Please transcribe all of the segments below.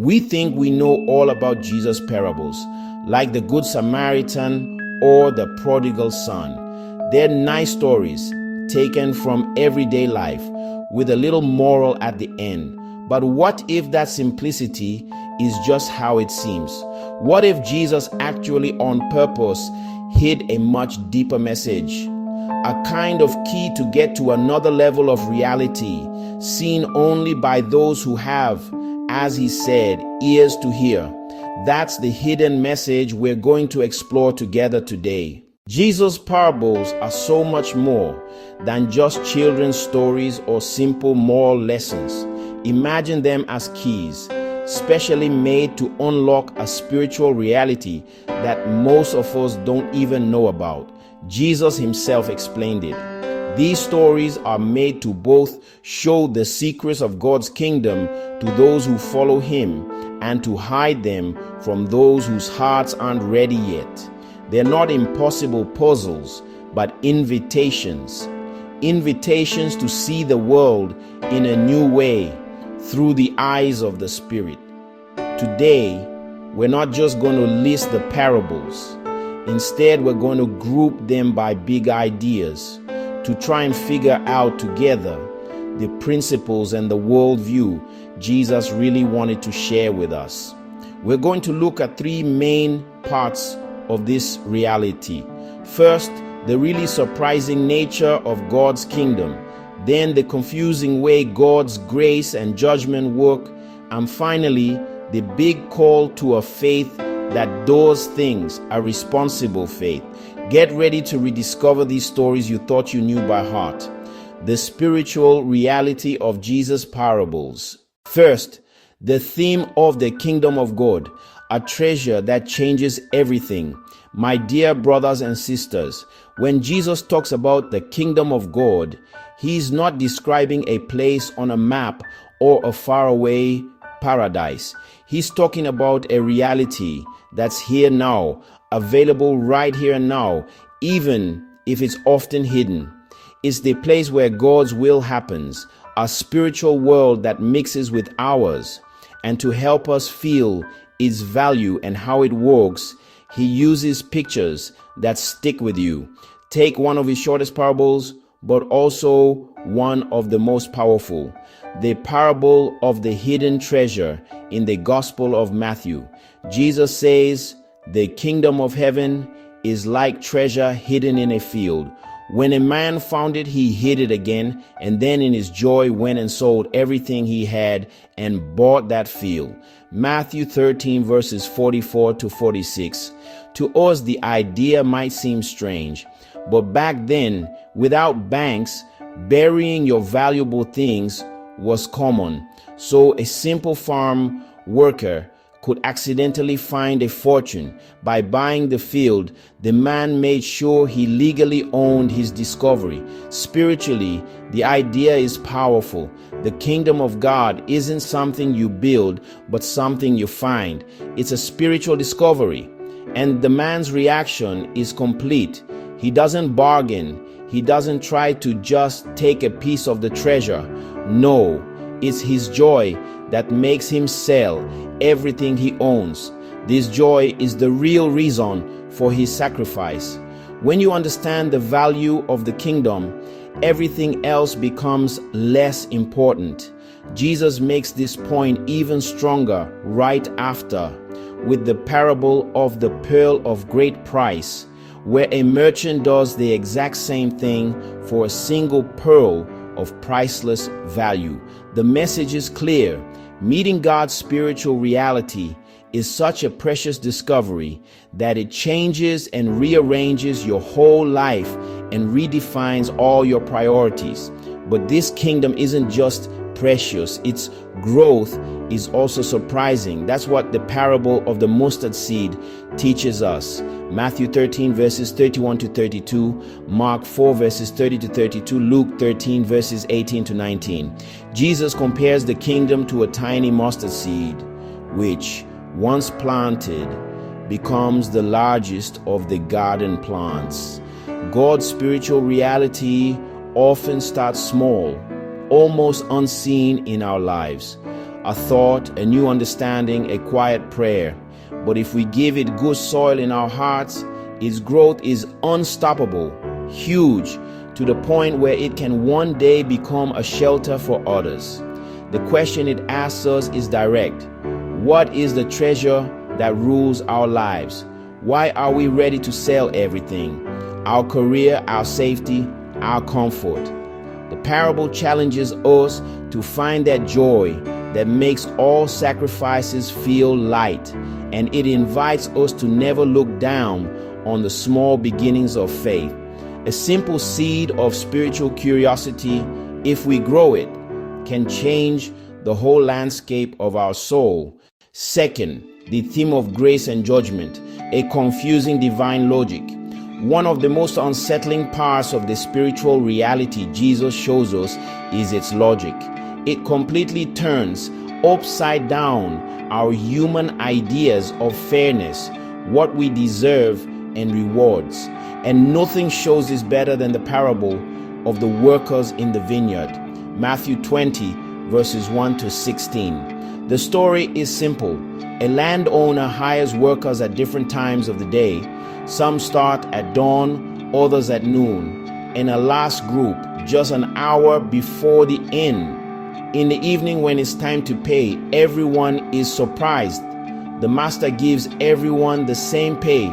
We think we know all about Jesus' parables, like the Good Samaritan or the Prodigal Son. They're nice stories taken from everyday life with a little moral at the end. But what if that simplicity is just how it seems? What if Jesus actually on purpose hid a much deeper message? A kind of key to get to another level of reality, seen only by those who have, as he said, ears to hear. That's the hidden message we're going to explore together today. Jesus' parables are so much more than just children's stories or simple moral lessons. Imagine them as keys, specially made to unlock a spiritual reality that most of us don't even know about. Jesus himself explained it. These stories are made to both show the secrets of God's kingdom to those who follow him and to hide them from those whose hearts aren't ready yet. They're not impossible puzzles, but invitations. Invitations to see the world in a new way through the eyes of the Spirit. Today, we're not just going to list the parables. Instead, we're going to group them by big ideas to try and figure out together the principles and the worldview Jesus really wanted to share with us. We're going to look at three main parts of this reality. First, the really surprising nature of God's kingdom. Then, the confusing way God's grace and judgment work. And finally, the big call to a faith that does things, a responsible faith. Get ready to rediscover these stories you thought you knew by heart. The spiritual reality of Jesus' parables. First, the theme of the kingdom of God, a treasure that changes everything. My dear brothers and sisters, when Jesus talks about the kingdom of God, he's not describing a place on a map or a faraway paradise. He's talking about a reality that's here now, available right here and now, even if it's often hidden. It's the place where God's will happens, a spiritual world that mixes with ours. And to help us feel its value and how it works, he uses pictures that stick with you. Take one of his shortest parables, but also one of the most powerful. The parable of the hidden treasure in the Gospel of Matthew. Jesus says, "The kingdom of heaven is like treasure hidden in a field. When a man found it, he hid it again, and then in his joy went and sold everything he had and bought that field." Matthew 13 verses 44 to 46. To us, the idea might seem strange, but back then, without banks, burying your valuable things was common. So a simple farm worker could accidentally find a fortune. By buying the field, the man made sure he legally owned his discovery. Spiritually, the idea is powerful. The kingdom of God isn't something you build, but something you find. It's a spiritual discovery. And the man's reaction is complete. He doesn't bargain. He doesn't try to just take a piece of the treasure. No, it's his joy that makes him sell everything he owns. This joy is the real reason for his sacrifice. When you understand the value of the kingdom, everything else becomes less important. Jesus makes this point even stronger right after with the parable of the pearl of great price, where a merchant does the exact same thing for a single pearl of priceless value. The message is clear. Meeting God's spiritual reality is such a precious discovery that it changes and rearranges your whole life and redefines all your priorities. But this kingdom isn't just precious, its growth is also surprising. That's what the parable of the mustard seed teaches us. Matthew 13 verses 31 to 32, Mark 4 verses 30 to 32, Luke 13 verses 18 to 19. Jesus compares the kingdom to a tiny mustard seed, which, once planted, becomes the largest of the garden plants. God's spiritual reality often starts small, almost unseen in our lives. a thought, a new understanding, a quiet prayer. But if we give it good soil in our hearts, its growth is unstoppable, huge, to the point where it can one day become a shelter for others. The question it asks us is direct. What is the treasure that rules our lives? Why are we ready to sell everything? Our career, our safety, our comfort. The parable challenges us to find that joy that makes all sacrifices feel light, and it invites us to never look down on the small beginnings of faith. A simple seed of spiritual curiosity, if we grow it, can change the whole landscape of our soul. Second, the theme of grace and judgment, a confusing divine logic. One of the most unsettling parts of the spiritual reality Jesus shows us is its logic. It completely turns upside down our human ideas of fairness, what we deserve, and rewards. And nothing shows this better than the parable of the workers in the vineyard. Matthew 20, verses 1 to 16. The story is simple. A landowner hires workers at different times of the day. Some start at dawn, others at noon, and a last group just an hour before the end. In the evening, when it's time to pay, everyone is surprised. The master gives everyone the same pay,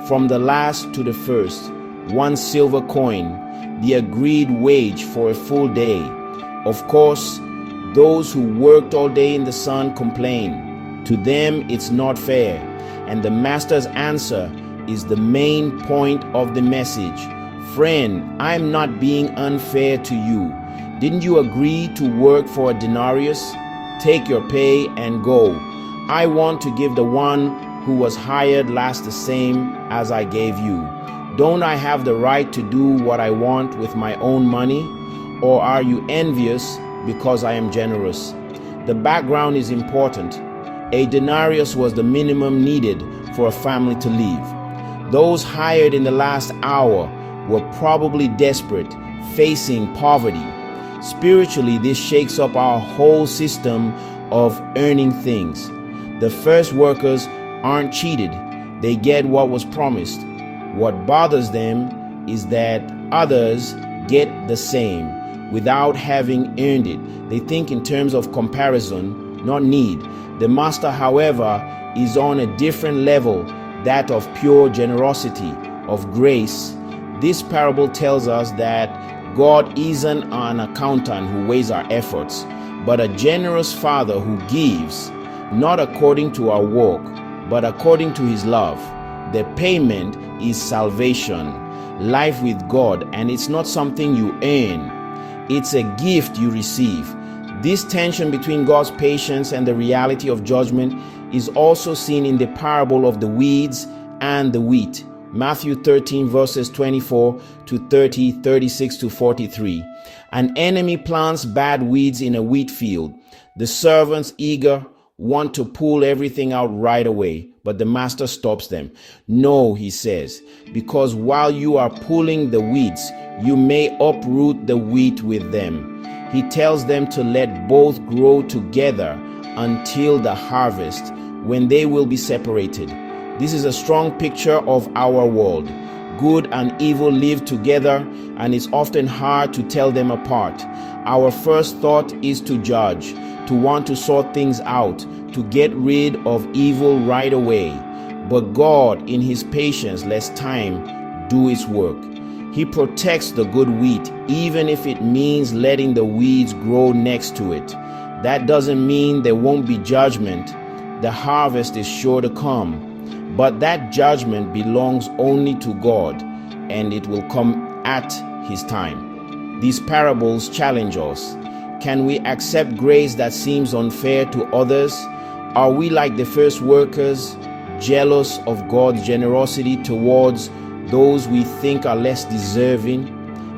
from the last to the first, 1 silver coin, the agreed wage for a full day. Of course, those who worked all day in the sun complain. To them, it's not fair, and the master's answer is the main point of the message. Friend, I'm not being unfair to you. Didn't you agree to work for a denarius? Take your pay and go. I want to give the one who was hired last the same as I gave you. Don't I have the right to do what I want with my own money? Or are you envious because I am generous? The background is important. A denarius was the minimum needed for a family to live. Those hired in the last hour were probably desperate, facing poverty. Spiritually, this shakes up our whole system of earning things. The first workers aren't cheated. They get what was promised. What bothers them is that others get the same without having earned it. They think in terms of comparison, not need. The master, however, is on a different level, that of pure generosity, of grace. This parable tells us that God isn't an accountant who weighs our efforts, but a generous Father who gives, not according to our work, but according to His love. The payment is salvation, life with God, and it's not something you earn. It's a gift you receive. This tension between God's patience and the reality of judgment is also seen in the parable of the weeds and the wheat. Matthew 13 verses 24 to 30, 36 to 43. An enemy plants bad weeds in a wheat field. The servants, eager, want to pull everything out right away, but the master stops them. No, he says, because while you are pulling the weeds, you may uproot the wheat with them. He tells them to let both grow together until the harvest, when they will be separated. This is a strong picture of our world. Good and evil live together, and it's often hard to tell them apart. Our first thought is to judge, to want to sort things out, to get rid of evil right away. But God, in His patience, lets time do its work. He protects the good wheat, even if it means letting the weeds grow next to it. That doesn't mean there won't be judgment. The harvest is sure to come. But that judgment belongs only to God, and it will come at His time. These parables challenge us. Can we accept grace that seems unfair to others? Are we like the first workers, jealous of God's generosity towards those we think are less deserving?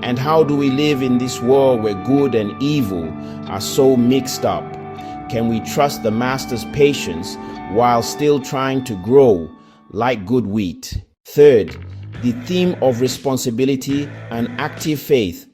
And how do we live in this world where good and evil are so mixed up? Can we trust the Master's patience while still trying to grow like good wheat? Third, the theme of responsibility and active faith,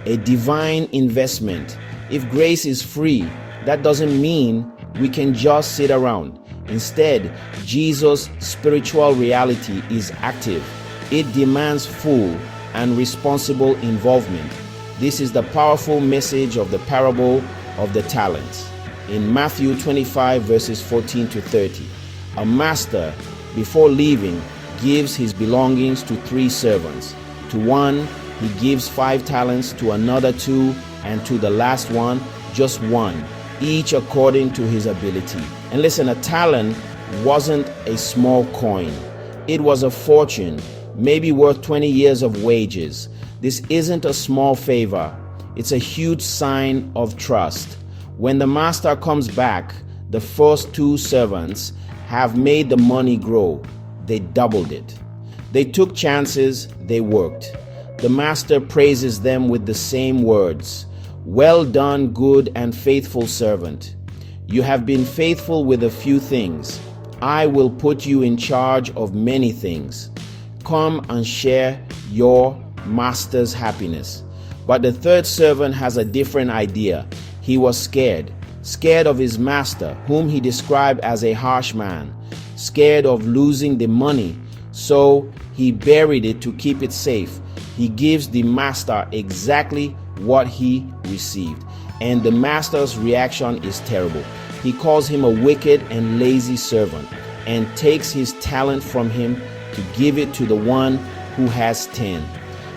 a divine investment. If grace is free, that doesn't mean we can just sit around. Instead, Jesus' spiritual reality is active. It demands full and responsible involvement. This is the powerful message of the parable of the talents. In Matthew 25 verses 14 to 30, a master, before leaving, gives his belongings to 3 servants. To one, he gives 5 talents, to another 2, and to the last one, just 1, each according to his ability. And listen, a talent wasn't a small coin. It was a fortune, maybe worth 20 years of wages. This isn't a small favor. It's a huge sign of trust. When the master comes back, the first 2 servants have made the money grow. They doubled it. They took chances, they worked. The master praises them with the same words. Well done, good and faithful servant. You have been faithful with a few things. I will put you in charge of many things. Come and share your master's happiness. But the 3rd servant has a different idea. He was scared of his master, whom he described as a harsh man, scared of losing the money, so he buried it to keep it safe. He gives the master exactly what he received, and the master's reaction is terrible. He calls him a wicked and lazy servant and takes his talent from him to give it to the one who has 10.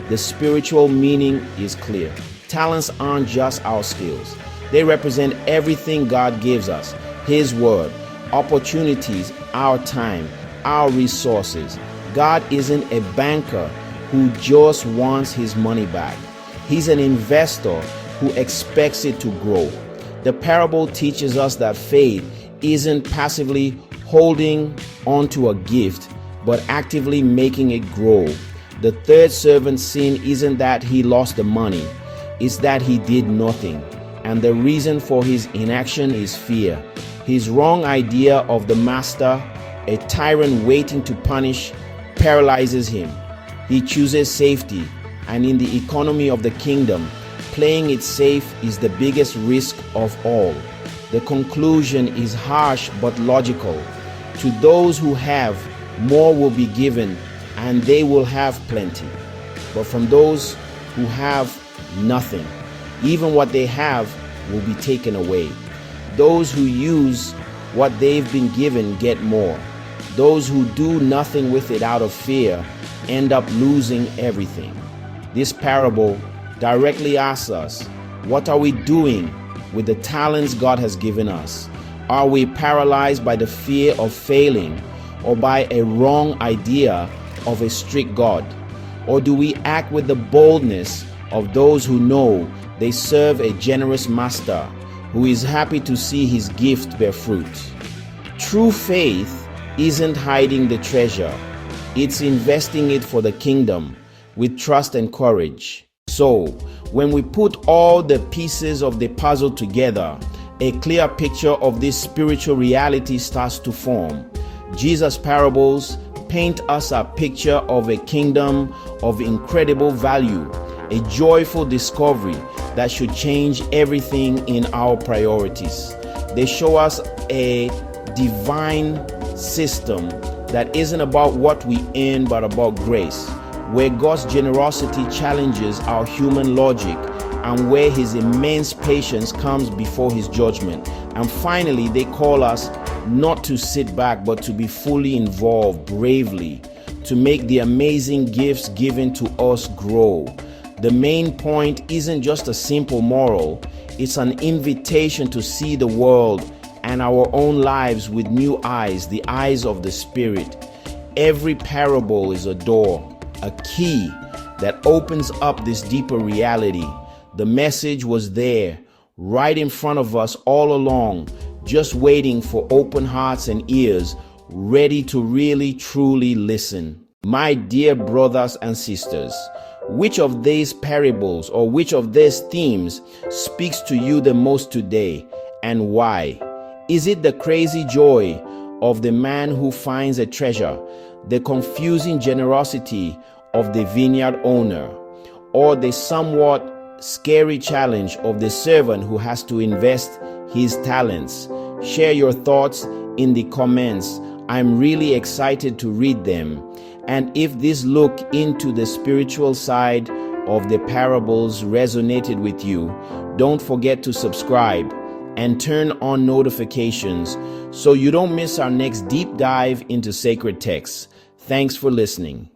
The spiritual meaning is clear. Talents aren't just our skills. They represent everything God gives us: His word, opportunities, our time, our resources. God isn't a banker who just wants his money back. He's an investor who expects it to grow. The parable teaches us that faith isn't passively holding onto a gift, but actively making it grow. The 3rd servant's sin isn't that he lost the money, it's that he did nothing. And the reason for his inaction is fear. His wrong idea of the master, a tyrant waiting to punish, paralyzes him. He chooses safety, and in the economy of the kingdom, playing it safe is the biggest risk of all. The conclusion is harsh but logical. To those who have, more will be given, and they will have plenty. But from those who have nothing, even what they have will be taken away. Those who use what they've been given get more. Those who do nothing with it out of fear end up losing everything. This parable directly asks us, what are we doing with the talents God has given us? Are we paralyzed by the fear of failing or by a wrong idea of a strict God? Or do we act with the boldness of those who know they serve a generous master who is happy to see his gift bear fruit? True faith isn't hiding the treasure. It's investing it for the kingdom with trust and courage. So, when we put all the pieces of the puzzle together, a clear picture of this spiritual reality starts to form. Jesus' parables paint us a picture of a kingdom of incredible value, a joyful discovery that should change everything in our priorities. They show us a divine system that isn't about what we earn but about grace, where God's generosity challenges our human logic and where his immense patience comes before his judgment. And finally, they call us not to sit back but to be fully involved bravely, to make the amazing gifts given to us grow. The main point isn't just a simple moral, it's an invitation to see the world and our own lives with new eyes, the eyes of the Spirit. Every parable is a door, a key that opens up this deeper reality. The message was there, right in front of us all along, just waiting for open hearts and ears, ready to really truly listen. My dear brothers and sisters, which of these parables or which of these themes speaks to you the most today, and why? Is it the crazy joy of the man who finds a treasure, the confusing generosity of the vineyard owner, or the somewhat scary challenge of the servant who has to invest his talents? Share your thoughts in the comments. I'm really excited to read them. And if this look into the spiritual side of the parables resonated with you, don't forget to subscribe and turn on notifications so you don't miss our next deep dive into sacred texts. Thanks for listening.